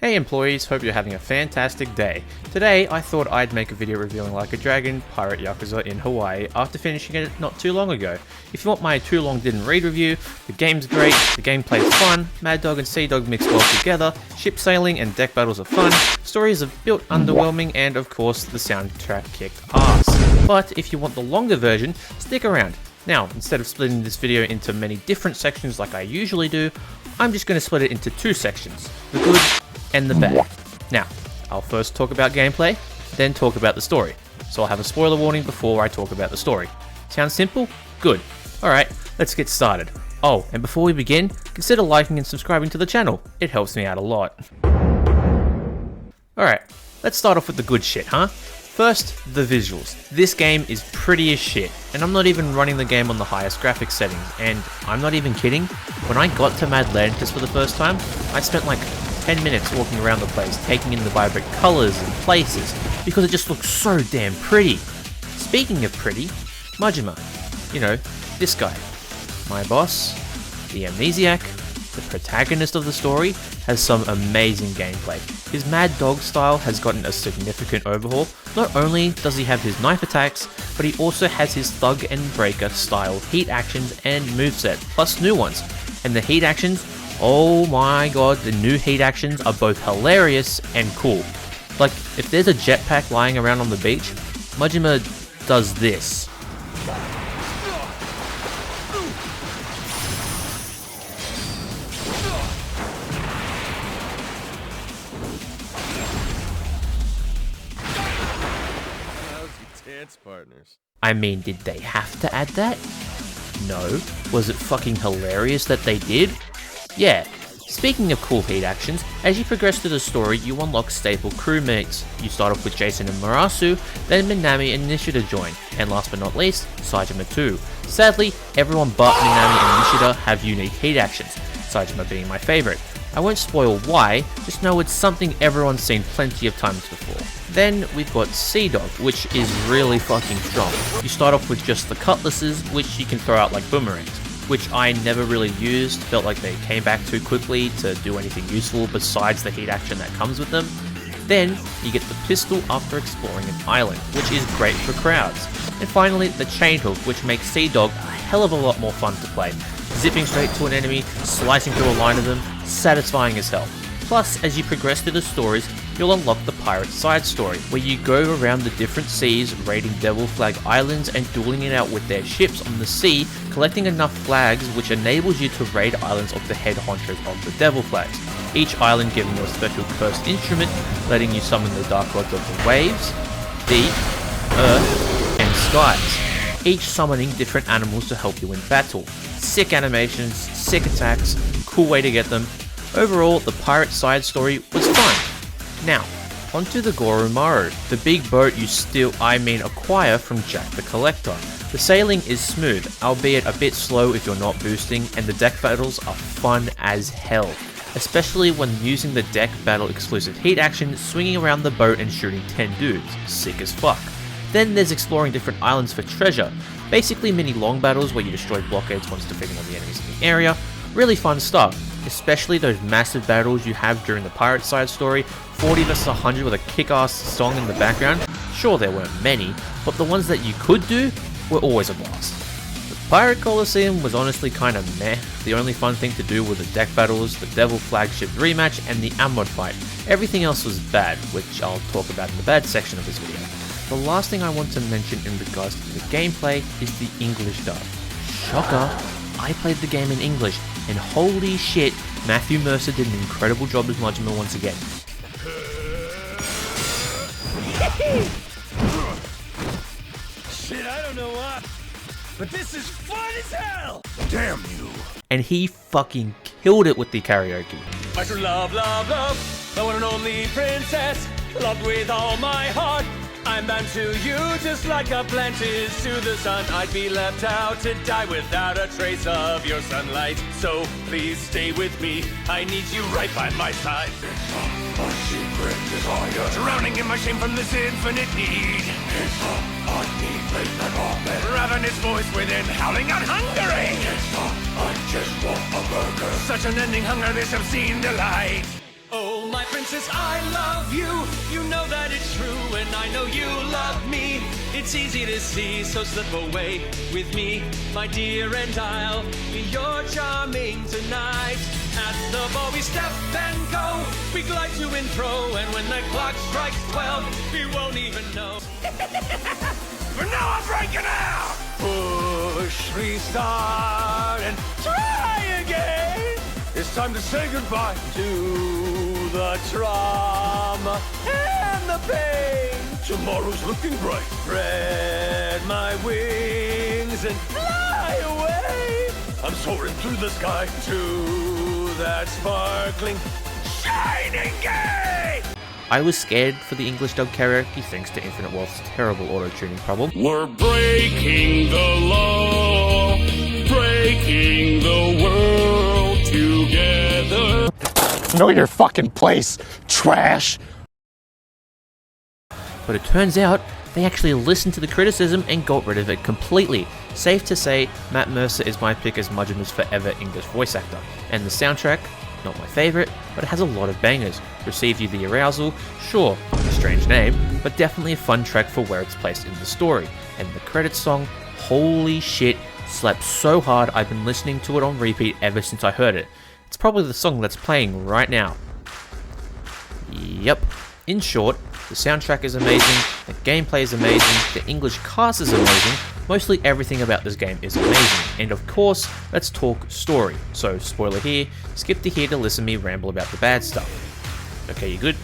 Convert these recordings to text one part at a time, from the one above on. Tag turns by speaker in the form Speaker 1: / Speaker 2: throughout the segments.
Speaker 1: Hey employees, hope you're having a fantastic day. Today, I thought I'd make a video revealing Like a Dragon Pirate Yakuza in Hawaii after finishing it not too long ago. If you want my too long didn't read review, the game's great, the gameplay's fun, Mad Dog and Sea Dog mix well together, ship sailing and deck battles are fun, stories are built underwhelming, and of course the soundtrack kicked ass. But if you want the longer version, stick around. Now, instead of splitting this video into many different sections like I usually do, I'm just going to split it into two sections, the good and the bad. Now, I'll first talk about gameplay, then talk about the story. So I'll have a spoiler warning before I talk about the story. Sounds simple? Good. Alright, let's get started. Oh, and before we begin, consider liking and subscribing to the channel. It helps me out a lot. Alright, let's start off with the good shit, huh? First, the visuals. This game is pretty as shit, and I'm not even running the game on the highest graphics settings, and I'm not even kidding, when I got to Mad Atlantis for the first time, I spent like 10 minutes walking around the place, taking in the vibrant colours and places, because it just looks so damn pretty. Speaking of pretty, Majima. You know, this guy. My boss, the amnesiac, the protagonist of the story, has some amazing gameplay. His Mad Dog style has gotten a significant overhaul. Not only does he have his knife attacks, but he also has his Thug and Breaker style heat actions and moveset, plus new ones. And the heat actions, oh my god, the new heat actions are both hilarious and cool. Like, if there's a jetpack lying around on the beach, Majima does this.
Speaker 2: Partners.
Speaker 1: I mean, did they have to add that? No. Was it fucking hilarious that they did? Yeah. Speaking of cool heat actions, as you progress through the story, you unlock staple crewmates. You start off with Jason and Murasu, then Minami and Nishida join, and last but not least, Saejima too. Sadly, everyone but Minami and Nishida have unique heat actions, Saejima being my favourite. I won't spoil why, just know it's something everyone's seen plenty of times before. Then we've got Sea Dog, which is really fucking strong. You start off with just the cutlasses, which you can throw out like boomerangs, which I never really used, felt like they came back too quickly to do anything useful besides the heat action that comes with them. Then you get the pistol after exploring an island, which is great for crowds. And finally the chain hook, which makes Sea Dog a hell of a lot more fun to play. Zipping straight to an enemy, slicing through a line of them, satisfying as hell. Plus, as you progress through the stories, you'll unlock the pirate side story, where you go around the different seas, raiding Devil Flag Islands and dueling it out with their ships on the sea, collecting enough flags which enables you to raid islands of the head honchos of the Devil Flags, each island giving you a special cursed instrument, letting you summon the Dark Gods of the waves, deep, earth, and skies, each summoning different animals to help you in battle. Sick animations, sick attacks, cool way to get them. Overall, the pirate side story was fun. Now, onto the Goromaru, the big boat you acquire from Jack the Collector. The sailing is smooth, albeit a bit slow if you're not boosting, and the deck battles are fun as hell. Especially when using the deck battle exclusive heat action, swinging around the boat and shooting 10 dudes. Sick as fuck. Then there's exploring different islands for treasure. Basically mini long battles where you destroy blockades once defeating all the enemies in the area. Really fun stuff. Especially those massive battles you have during the pirate side story, 40 vs 100 with a kick-ass song in the background. Sure, there weren't many, but the ones that you could do were always a blast. The Pirate Coliseum was honestly kinda meh. The only fun thing to do were the deck battles, the Devil Flagship rematch, and the Amod fight. Everything else was bad, which I'll talk about in the bad section of this video. The last thing I want to mention in regards to the gameplay is the English dub. Shocker, I played the game in English, and holy shit, Matthew Mercer did an incredible job as Majima once again.
Speaker 2: Shit, I don't know what, but this is fun as hell! Damn you!
Speaker 1: And he fucking killed it with the karaoke.
Speaker 2: I should love, love, love, the one and only princess, loved with all my heart. I'm bound to you just like a plant is to the sun. I'd be left out to die without a trace of your sunlight. So please stay with me, I need you right by my side. It's a secret desire, drowning in my shame from this infinite need. It's a deep place that open, ravenous voice within, howling out hungering. It's I just want a burger, such unending hunger, this obscene delight. Oh, my princess. says I love you. You know that it's true, and I know you love me. It's easy to see, so slip away with me, my dear, and I'll be your charming tonight. At the bar we step and go, we glide to and fro, and when the clock strikes 12, we won't even know. But now I'm breaking out! Push, restart, and try again! It's time to say goodbye to the trauma and the pain. Tomorrow's looking bright. Spread my wings and fly away. I'm soaring through the sky to that sparkling, shining gate.
Speaker 1: I was scared for the English dub karaoke thanks to Infinite Wealth's terrible auto-tuning problem.
Speaker 3: We're breaking the law, breaking the world together.
Speaker 4: Know your fucking place, trash.
Speaker 1: But it turns out they actually listened to the criticism and got rid of it completely. Safe to say, Matt Mercer is my pick as Majima's forever English voice actor. And the soundtrack, not my favourite, but it has a lot of bangers. Receive You the Arousal, sure, a strange name, but definitely a fun track for where it's placed in the story. And the credits song, holy shit, slaps so hard I've been listening to it on repeat ever since I heard it. It's probably the song that's playing right now. Yep. In short, the soundtrack is amazing, the gameplay is amazing, the English cast is amazing, mostly everything about this game is amazing, and of course, let's talk story. So, spoiler here, skip to here to listen to me ramble about the bad stuff. Okay, you good?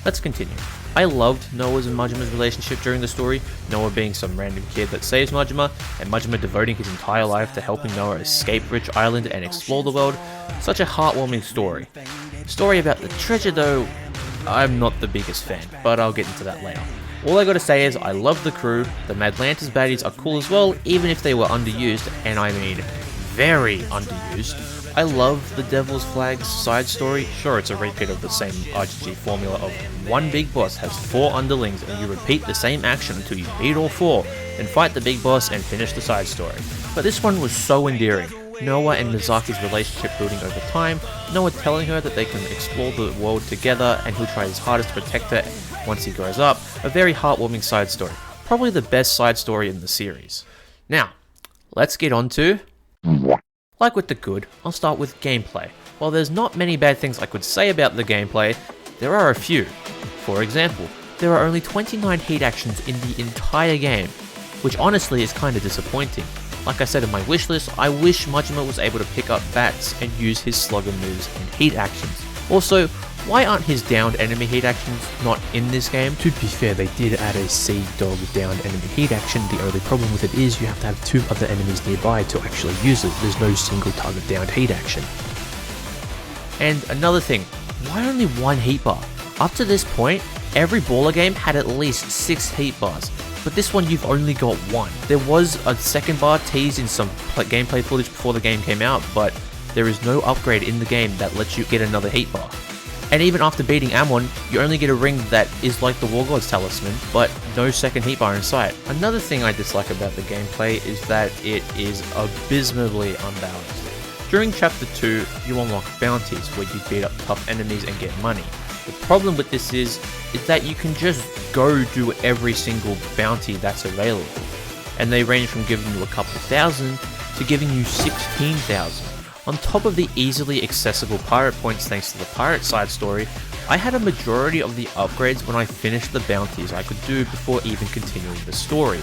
Speaker 1: Let's continue. I loved Noah's and Majima's relationship during the story, Noah being some random kid that saves Majima, and Majima devoting his entire life to helping Noah escape Rich Island and explore the world. Such a heartwarming story. Story about the treasure though, I'm not the biggest fan, but I'll get into that later. All I gotta say is I love the crew, the Madlantis baddies are cool as well, even if they were underused, and I mean very underused. I love the Devil's Flags side story. Sure, it's a repeat of the same RGG formula of one big boss has 4 underlings and you repeat the same action until you beat all 4, then fight the big boss and finish the side story. But this one was so endearing. Noah and Mizaki's relationship building over time, Noah telling her that they can explore the world together and he'll try his hardest to protect her once he grows up. A very heartwarming side story. Probably the best side story in the series. Now, let's get on to... Like with the good, I'll start with gameplay. While there's not many bad things I could say about the gameplay, there are a few. For example, there are only 29 heat actions in the entire game, which honestly is kinda disappointing. Like I said in my wishlist, I wish Majima was able to pick up bats and use his slugger moves and heat actions. Also, why aren't his downed enemy heat actions not in this game? To be fair, they did add a Sea Dog downed enemy heat action. The only problem with it is you have to have 2 other enemies nearby to actually use it. There's no single target downed heat action. And another thing, why only 1 heat bar? Up to this point, every baller game had at least 6 heat bars. But this one you've only got 1. There was a second bar teased in some gameplay footage before the game came out, but there is no upgrade in the game that lets you get another heat bar. And even after beating Amon, you only get a ring that is like the War God's Talisman, but no second heat bar in sight. Another thing I dislike about the gameplay is that it is abysmally unbalanced. During Chapter 2, you unlock bounties where you beat up tough enemies and get money. The problem with this is that you can just go do every single bounty that's available, and they range from giving you a couple thousand to giving you 16,000. On top of the easily accessible pirate points thanks to the pirate side story, I had a majority of the upgrades when I finished the bounties I could do before even continuing the story,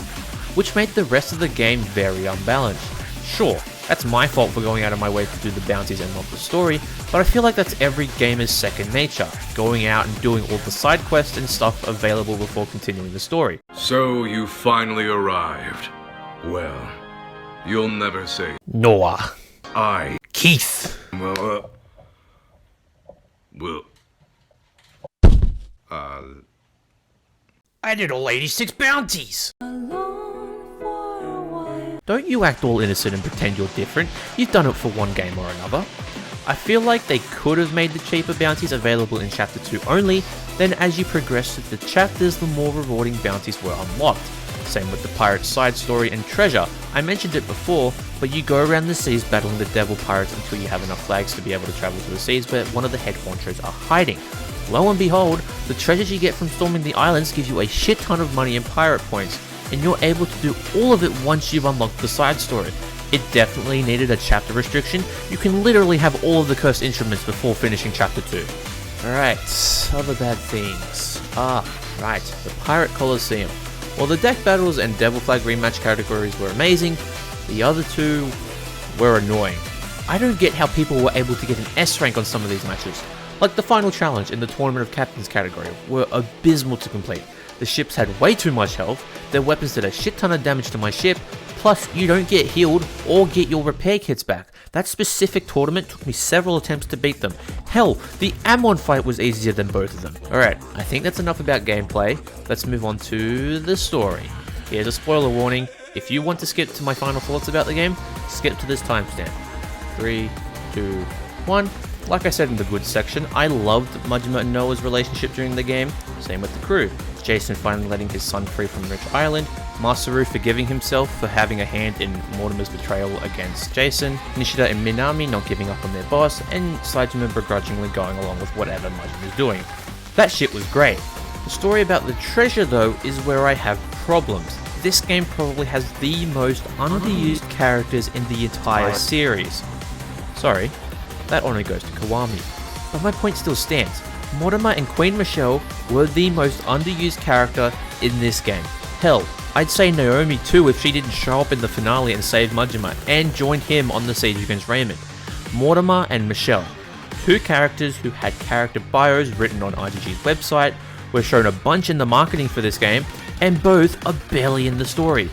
Speaker 1: which made the rest of the game very unbalanced. Sure, that's my fault for going out of my way to do the bounties and not the story, but I feel like that's every gamer's second nature, going out and doing all the side quests and stuff available before continuing the story.
Speaker 3: So you finally arrived. Well, you'll never say
Speaker 1: Noah.
Speaker 3: I.
Speaker 1: Keith.
Speaker 3: Well,
Speaker 1: I did all 86 bounties! Don't you act all innocent and pretend you're different. You've done it for one game or another. I feel like they could have made the cheaper bounties available in Chapter 2 only, then as you progressed through the chapters, the more rewarding bounties were unlocked. Same with the pirate side story and treasure. I mentioned it before, but you go around the seas battling the devil pirates until you have enough flags to be able to travel to the seas where one of the head honchos are hiding. Lo and behold, the treasures you get from storming the islands give you a shit ton of money and pirate points, and you're able to do all of it once you've unlocked the side story. It definitely needed a chapter restriction. You can literally have all of the cursed instruments before finishing chapter 2. Alright, other bad things. Right, the Pirate Coliseum. While the deck battles and Devil Flag rematch categories were amazing, the other two were annoying. I don't get how people were able to get an S rank on some of these matches. Like the final challenge in the Tournament of Captains category were abysmal to complete. The ships had way too much health, their weapons did a shit ton of damage to my ship, plus you don't get healed or get your repair kits back. That specific tournament took me several attempts to beat them. Hell, the Ammon fight was easier than both of them. Alright, I think that's enough about gameplay. Let's move on to the story. Here's a spoiler warning. If you want to skip to my final thoughts about the game, skip to this timestamp. 3, 2, 1. Like I said in the goods section, I loved Majima and Noah's relationship during the game. Same with the crew. Jason finally letting his son free from Rich Island, Masaru forgiving himself for having a hand in Mortimer's betrayal against Jason, Nishida and Minami not giving up on their boss, and Saitama begrudgingly going along with whatever Majima's doing. That shit was great. The story about the treasure though is where I have problems. This game probably has the most underused characters in the entire series. Sorry, that only goes to Kiwami. But my point still stands. Mortimer and Queen Michelle were the most underused character in this game. Hell, I'd say Naomi too if she didn't show up in the finale and save Majima and join him on the siege against Raymond. Mortimer and Michelle, two characters who had character bios written on IGG's website, were shown a bunch in the marketing for this game, and both are barely in the story.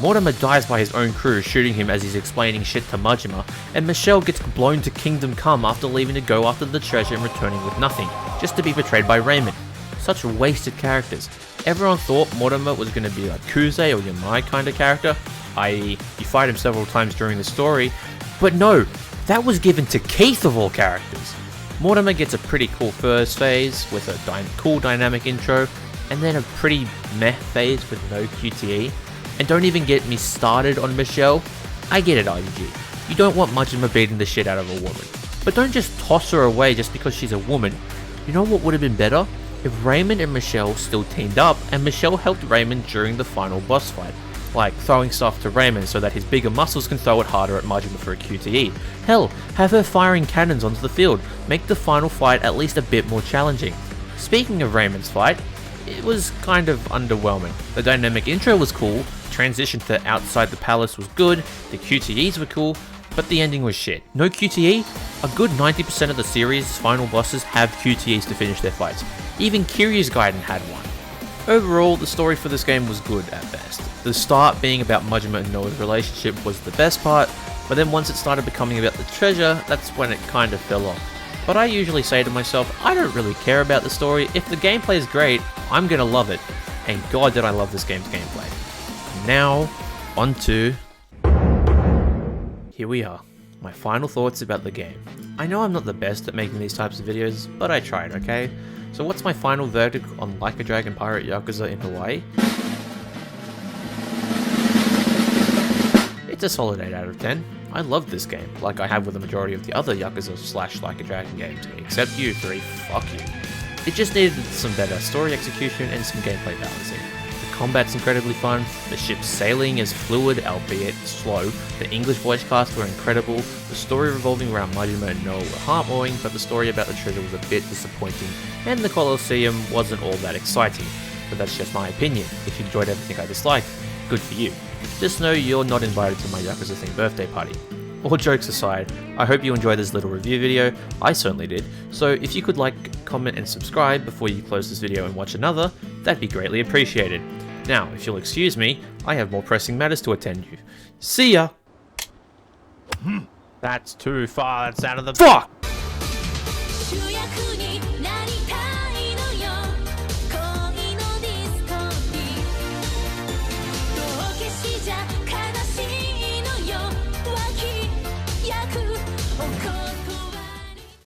Speaker 1: Mortimer dies by his own crew shooting him as he's explaining shit to Majima, and Michelle gets blown to Kingdom Come after leaving to go after the treasure and returning with nothing, just to be betrayed by Raymond. Such wasted characters. Everyone thought Mortimer was going to be like Yakuza or Yamai kind of character, i.e. you fight him several times during the story, but no, that was given to Keith of all characters. Mortimer gets a pretty cool first phase with a cool dynamic intro, and then a pretty meh phase with no QTE. And don't even get me started on Michelle. I get it, IGG. You don't want Majima beating the shit out of a woman. But don't just toss her away just because she's a woman. You know what would have been better? If Raymond and Michelle still teamed up and Michelle helped Raymond during the final boss fight. Like throwing stuff to Raymond so that his bigger muscles can throw it harder at Majima for a QTE. Hell, have her firing cannons onto the field. Make the final fight at least a bit more challenging. Speaking of Raymond's fight, it was kind of underwhelming. The dynamic intro was cool, transition to outside the palace was good, the QTEs were cool, but the ending was shit. No QTE? A good 90% of the series' final bosses have QTEs to finish their fights. Even Kiryu's Gaiden had one. Overall, the story for this game was good at best. The start being about Majima and Noah's relationship was the best part, but then once it started becoming about the treasure, that's when it kind of fell off. But I usually say to myself, I don't really care about the story. If the gameplay is great, I'm gonna love it. And god did I love this game's gameplay. Now, on to... Here we are. My final thoughts about the game. I know I'm not the best at making these types of videos, but I tried, okay? So what's my final verdict on Like a Dragon Pirate Yakuza in Hawaii? It's a solid 8 out of 10. I love this game, like I have with the majority of the other Yakuza / Like a Dragon games, except you three, fuck you. It just needed some better story execution and some gameplay balancing. The combat's incredibly fun, the ship's sailing is fluid, albeit slow, the English voice casts were incredible, the story revolving around Majima and Noah were heartwarming, but the story about the treasure was a bit disappointing, and the Colosseum wasn't all that exciting. But that's just my opinion. If you enjoyed everything I disliked, good for you. Just know you're not invited to my Yakuza themed birthday party. All jokes aside, I hope you enjoyed this little review video, I certainly did, so if you could like, comment and subscribe before you close this video and watch another, that'd be greatly appreciated. Now, if you'll excuse me, I have more pressing matters to attend to. See ya! That's too far, that's out of the- FUCK!